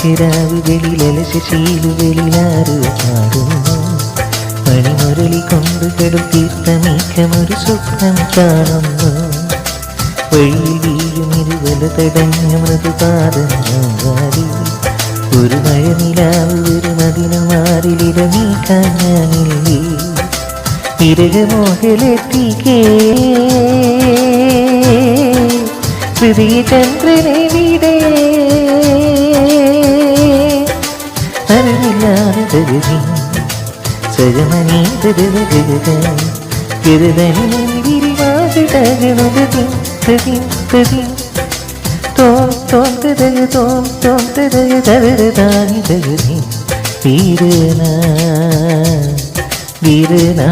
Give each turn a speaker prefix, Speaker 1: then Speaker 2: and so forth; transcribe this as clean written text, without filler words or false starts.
Speaker 1: മധ്യരാവുകളിലശശീലുകളിലാരോ പാടുന്നു മണിമുരളി കൊണ്ട് കടൽ തീർത്ഥമേക്കമൊരു സ്വപ്നം കാണുന്നു വഴിയിൽ വീഴും ഇരുവല തടഞ്ഞ മൃദുപാദി ഒരു മഴനിലാവ് ഒരു നദിനം മാറിലിടമീക്കാൻ ഞാനില്ലേ വിരകമോഹലെത്തിക്കേ ഹൃദയചന്ദ്രനെ വീടേ അറിവില്ലാതെ തകതി സജമനീ തകതി തോം തോം തക തോം തോം തക തകതാനി തകതി വീരനാ വീരനാ